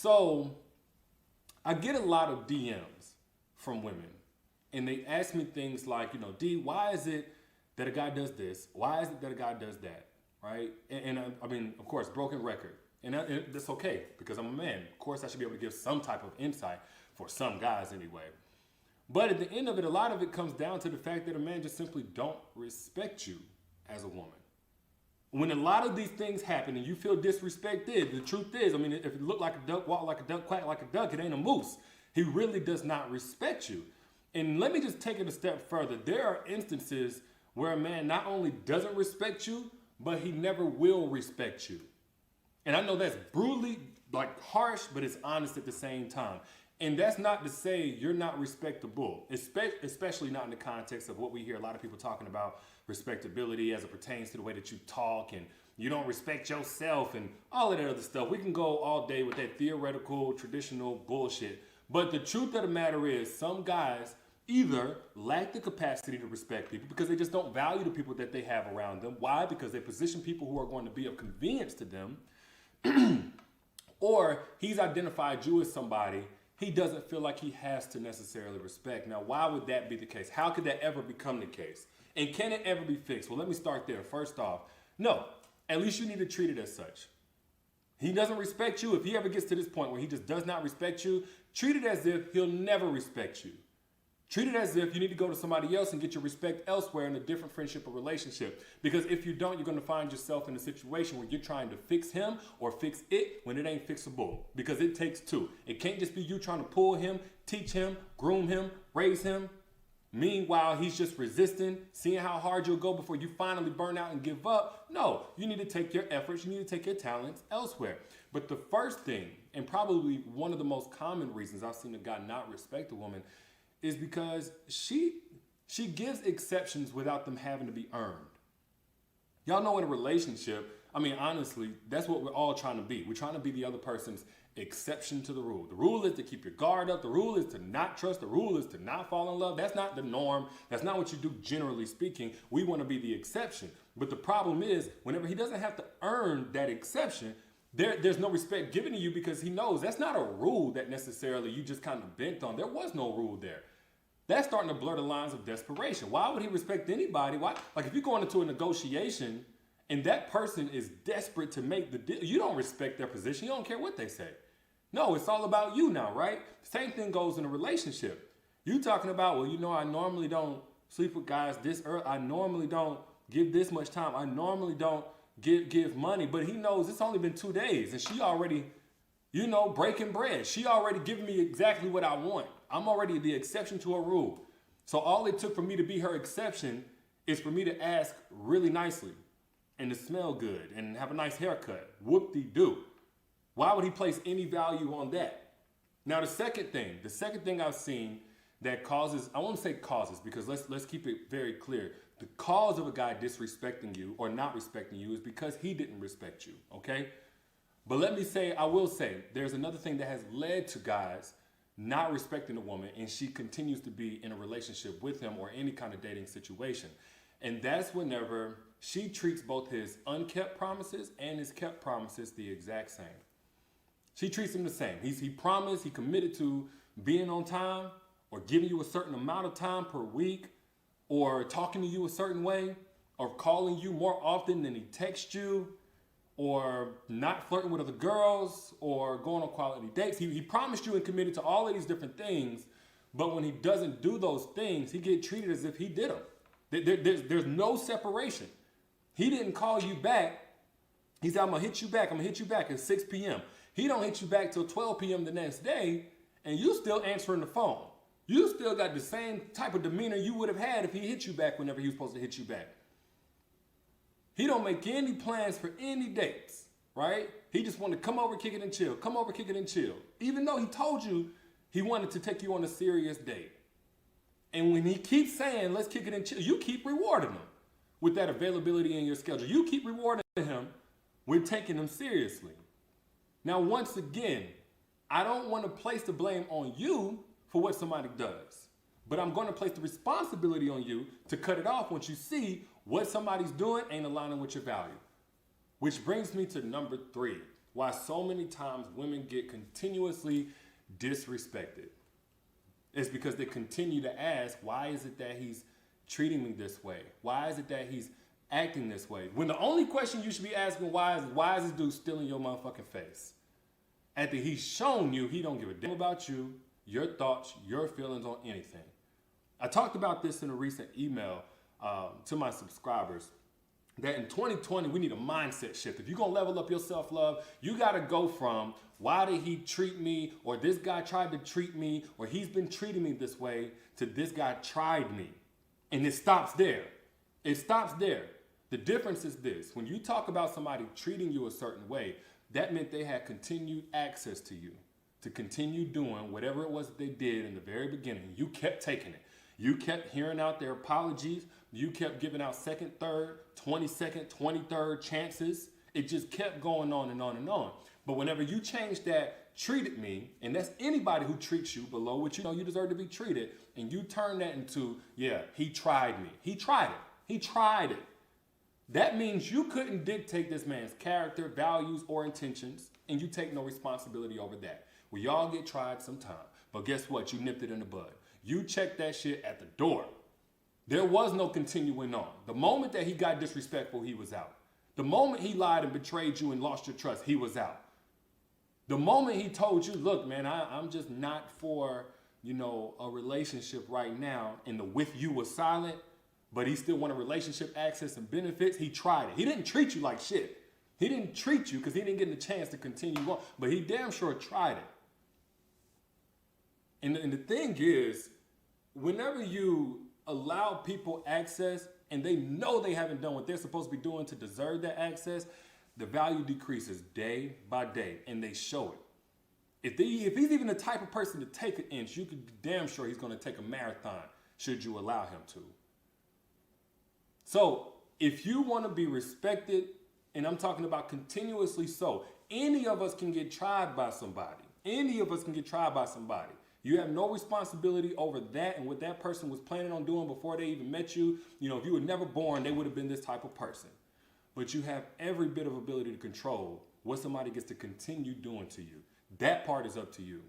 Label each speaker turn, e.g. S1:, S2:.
S1: So I get a lot of DMs from women, and they ask me things like, D, why is it that a guy does this? Why is it that a guy does that? Right? I mean, of course, broken record. And that's okay because I'm a man. Of course, I should be able to give some type of insight for some guys anyway. But at the end of it, a lot of it comes down to the fact that a man just simply don't respect you as a woman. When a lot of these things happen and you feel disrespected, the truth is, I mean, if it look like a duck, walk like a duck, quack like a duck, it ain't a moose. He really does not respect you. And let me just take it a step further. There are instances where a man not only doesn't respect you, but he never will respect you. And I know that's brutally harsh, but it's honest at the same time. And that's not to say you're not respectable, especially not in the context of what we hear a lot of people talking about respectability as it pertains to the way that you talk and you don't respect yourself and all of that other stuff. We can go all day with that theoretical, traditional bullshit. But the truth of the matter is some guys either lack the capacity to respect people because they just don't value the people that they have around them. Why? Because they position people who are going to be of convenience to them. Or he's identified you as somebody he doesn't feel like he has to necessarily respect. Now, why would that be the case? How could that ever become the case? And can it ever be fixed? Well, let me start there. First off, no, at least you need to treat it as such. He doesn't respect you. If he ever gets to this point where he just does not respect you, treat it as if he'll never respect you. Treat it as if you need to go to somebody else and get your respect elsewhere in a different friendship or relationship. Because if you don't, you're going to find yourself in a situation where you're trying to fix him or fix it when it ain't fixable. Because it takes two. It can't just be you trying to pull him, teach him, groom him, raise him. Meanwhile, he's just resisting, seeing how hard you'll go before you finally burn out and give up. No, you need to take your efforts, you need to take your talents elsewhere. But the first thing, and probably one of the most common reasons I've seen a guy not respect a woman, is because she gives exceptions without them having to be earned. Y'all know in a relationship, I mean, honestly, that's what we're all trying to be. We're trying to be the other person's exception to the rule. The rule is to keep your guard up. The rule is to not trust. The rule is to not fall in love. That's not the norm. That's not what you do generally speaking. We want to be the exception. But the problem is, whenever he doesn't have to earn that exception, there's no respect given to you because he knows that's not a rule that necessarily you just kind of bent on. There was no rule there. That's starting to blur the lines of desperation. Why would he respect anybody? Why? Like if you're going into a negotiation and that person is desperate to make the deal, you don't respect their position. You don't care what they say. No, it's all about you now, right? Same thing goes in a relationship. You talking about, well, I normally don't sleep with guys this early. I normally don't give this much time. I normally don't give money. But he knows it's only been 2 days and she already, breaking bread. She already giving me exactly what I want. I'm already the exception to a rule. So all it took for me to be her exception is for me to ask really nicely and to smell good and have a nice haircut. Whoop-de-doo. Why would he place any value on that? Now, the second thing I've seen that causes, I won't say causes because let's keep it very clear. The cause of a guy disrespecting you or not respecting you is because he didn't respect you, okay? But I will say, there's another thing that has led to guys not respecting a woman and she continues to be in a relationship with him or any kind of dating situation. And that's whenever she treats both his unkept promises and his kept promises the exact same. She treats him the same. He promised, he committed to being on time or giving you a certain amount of time per week or talking to you a certain way or calling you more often than he texts you or not flirting with other girls or going on quality dates. He promised you and committed to all of these different things, but when he doesn't do those things, he gets treated as if he did them. There's no separation. He didn't call you back. He said, I'm going to hit you back at 6 p.m. He don't hit you back till 12 p.m. the next day, and you still answering the phone. You still got the same type of demeanor you would have had if he hit you back whenever he was supposed to hit you back. He don't make any plans for any dates, right? He just wanted to come over, kick it and chill. Even though he told you he wanted to take you on a serious date. And when he keeps saying, let's kick it and chill, you keep rewarding him with that availability in your schedule. You keep rewarding him with taking him seriously. Now, once again, I don't want to place the blame on you for what somebody does, but I'm going to place the responsibility on you to cut it off once you see what somebody's doing ain't aligning with your value. Which brings me to number 3. why so many times women get continuously disrespected. It's because they continue to ask, why is it that he's treating me this way? Why is it that he's acting this way? When the only question you should be asking why is this dude still in your motherfucking face? After he's shown you he don't give a damn about you, your thoughts, your feelings on anything. I talked about this in a recent email to my subscribers, that in 2020, we need a mindset shift. If you're going to level up your self-love, you got to go from, why did he treat me, or this guy tried to treat me, or he's been treating me this way, to this guy tried me. And it stops there. It stops there. The difference is this. When you talk about somebody treating you a certain way, that meant they had continued access to you to continue doing whatever it was that they did in the very beginning. You kept taking it. You kept hearing out their apologies. You kept giving out second, third, 22nd, 23rd chances. It just kept going on and on and on. But whenever you change that treated me, and that's anybody who treats you below what you know you deserve to be treated, and you turn that into, yeah, he tried me. He tried it. He tried it. That means you couldn't dictate this man's character, values, or intentions, and you take no responsibility over that. We all get tried sometime. But guess what? You nipped it in the bud. You checked that shit at the door. There was no continuing on. The moment that he got disrespectful, he was out. The moment he lied and betrayed you and lost your trust, he was out. The moment he told you, look, man, I'm just not for, a relationship right now, and the with you was silent, but he still wanted relationship access and benefits, he tried it. He didn't treat you like shit. He didn't treat you because he didn't get the chance to continue on, but he damn sure tried it. And the thing is, whenever you allow people access and they know they haven't done what they're supposed to be doing to deserve that access, the value decreases day by day, and they show it. If he's even the type of person to take an inch, you could be damn sure he's going to take a marathon should you allow him to. So if you want to be respected, and I'm talking about continuously so, any of us can get tried by somebody. Any of us can get tried by somebody. You have no responsibility over that and what that person was planning on doing before they even met you. If you were never born, they would have been this type of person. But you have every bit of ability to control what somebody gets to continue doing to you. That part is up to you.